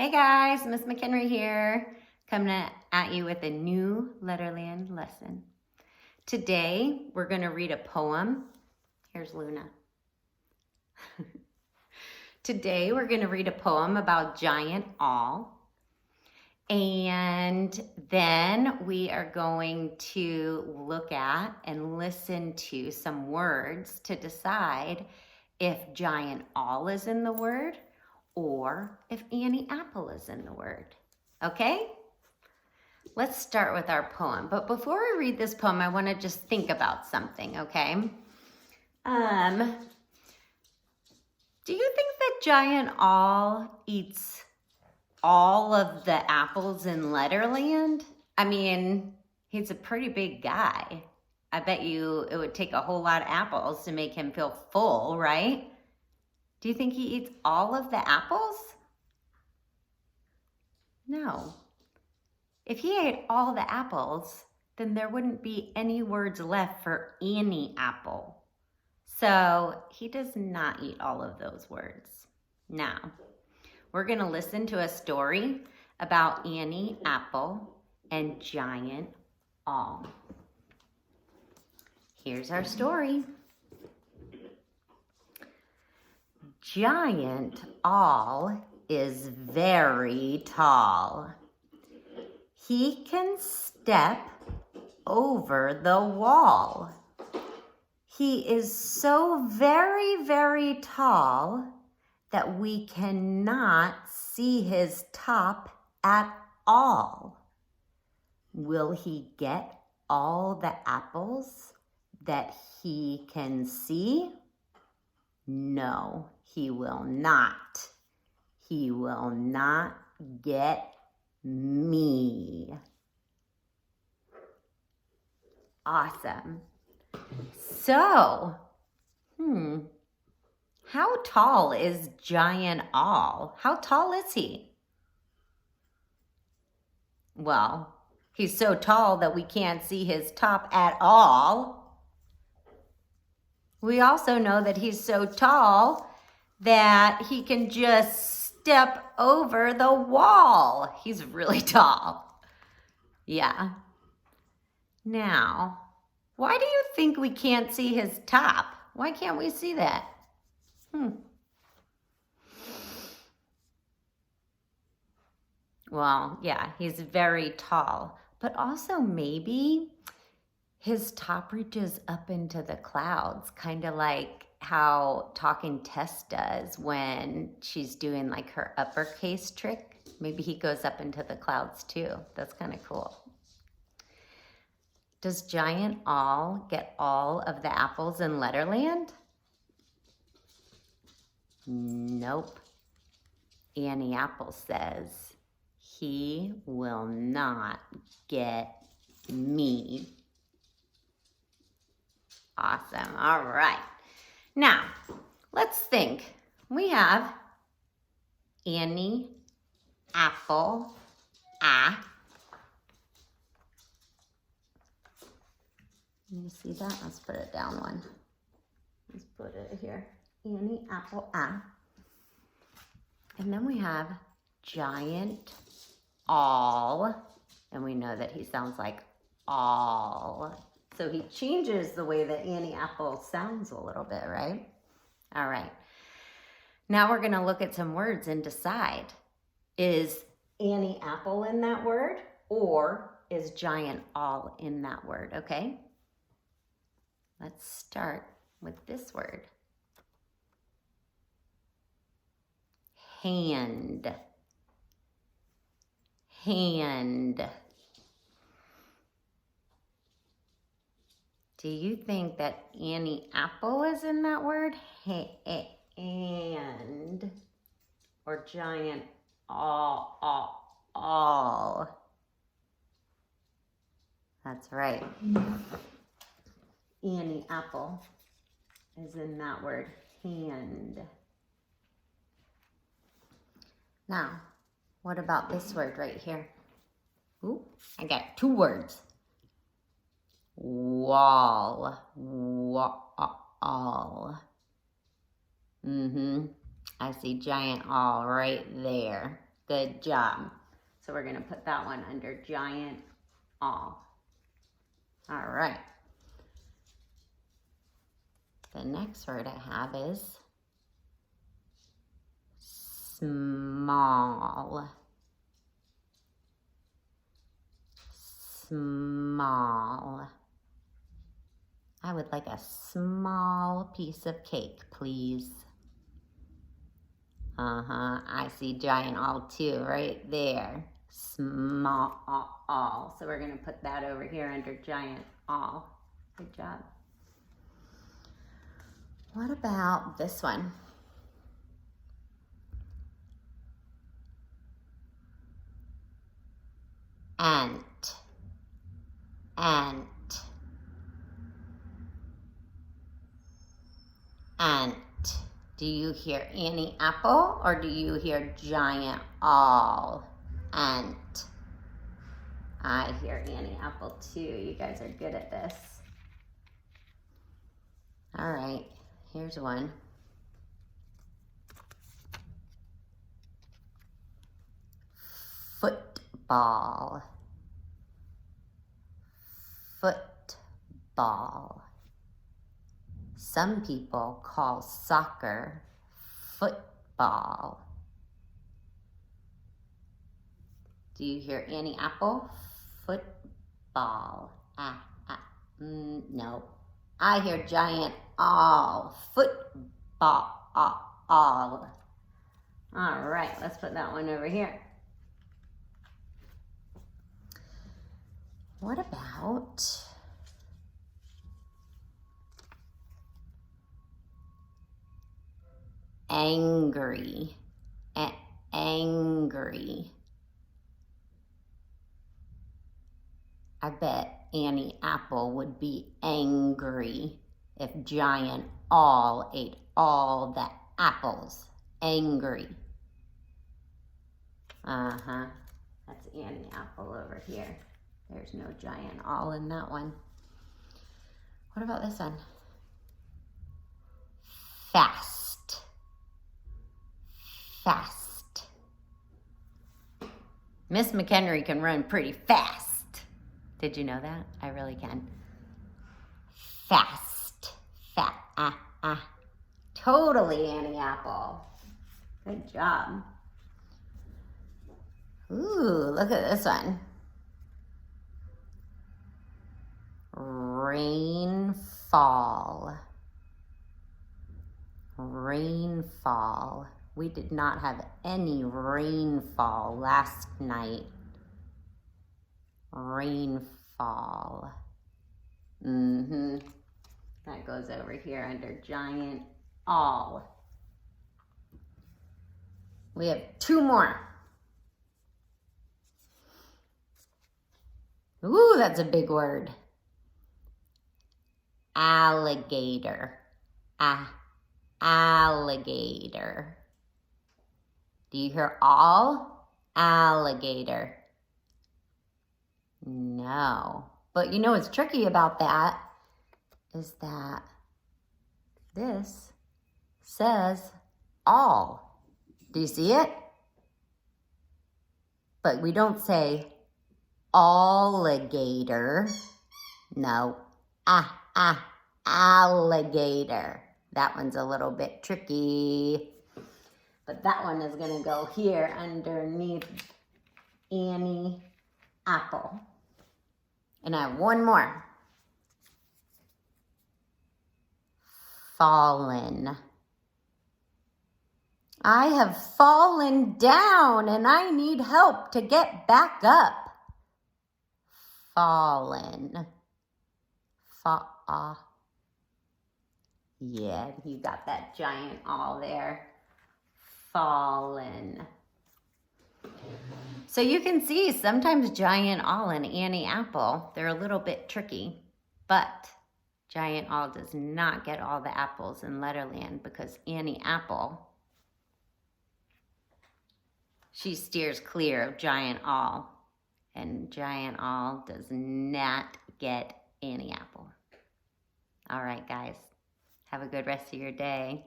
Hey guys, Miss McHenry here, coming at you with a new Letterland lesson. Today, we're going to read a poem. Here's Luna. Today, we're going to read a poem about giant awl. And then we are going to look at and listen to some words to decide if giant awl is in the word or if Annie Apple is in the word. Okay? Let's start with our poem. But before I read this poem, I want to just think about something, okay? Do you think that giant awl eats all of the apples in Letterland? I mean, he's a pretty big guy. I bet you it would take a whole lot of apples to make him feel full, right? Do you think he eats all of the apples? No. If he ate all the apples, then there wouldn't be any words left for Annie Apple. So he does not eat all of those words. Now, we're going to listen to a story about Annie Apple and giant awl. Here's our story. Giant awl is very tall. He can step over the wall. He is so very, very tall that we cannot see his top at all. Will he get all the apples that he can see? No, he will not. He will not get me. Awesome. So, how tall is giant awl? How tall is he? Well, he's so tall that we can't see his top at all. We also know that he's so tall that he can just step over the wall. He's really tall. Yeah. Now, why do you think we can't see his top? Why can't we see that? Well, yeah, he's very tall, but also maybe his top reaches up into the clouds, kind of like how Talking Tess does when she's doing like her uppercase trick. Maybe he goes up into the clouds too. That's kind of cool. Does giant awl get all of the apples in Letterland? Nope. Annie Apple says he will not get me. Awesome. All right. Now, let's think. We have Annie Apple Let me see that. Let's put it down one. Let's put it here. Annie Apple And then we have giant awl. And we know that he sounds like all. So he changes the way that Annie Apple sounds a little bit, right? All right. Now we're going to look at some words and decide, is Annie Apple in that word or is giant awl in that word, okay? Let's start with this word. Hand. Hand. Do you think that Annie Apple is in that word? And or giant all. That's right. Annie Apple is in that word, hand. Now, what about this word right here? Ooh, I got two words. Wall. Wall. I see giant awl right there. Good job. So we're going to put that one under giant all. All right. The next word I have is small. Small. I would like a small piece of cake, please. I see giant all too, right there. Small. So we're going to put that over here under giant all. Good job. What about this one? Ant. Ant. Ant. Do you hear Annie Apple or do you hear giant all? Ant. I hear Annie Apple too. You guys are good at this. All right, here's one. Football. Football. Some people call soccer football. Do you hear Annie Apple? Football. No. I hear giant all. Football. All right, let's put that one over here. What about angry? Angry. I bet Annie Apple would be angry if giant all ate all the apples. Angry. That's Annie Apple over here. There's no giant all in that one. What about this one? Fast. Fast. Miss McHenry can run pretty fast. Did you know that? I really can. Fast. Totally Annie Apple. Good job. Ooh, look at this one. Rainfall. Rainfall. We did not have any rainfall last night. Rainfall. That goes over here under giant all. We have two more. Ooh, that's a big word. Alligator. Alligator. Do you hear all? Alligator. No. But you know what's tricky about that is that this says all. Do you see it? But we don't say alligator. No. Alligator. That one's a little bit tricky. But that one is going to go here underneath Annie Apple. And I have one more. Fallen. I have fallen down and I need help to get back up. Fallen. Yeah, you got that giant all there. Fallen. So you can see sometimes giant all and Annie Apple, they're a little bit tricky, but giant all does not get all the apples in Letterland because Annie Apple, she steers clear of giant all, and giant all does not get Annie Apple. All right, guys, have a good rest of your day.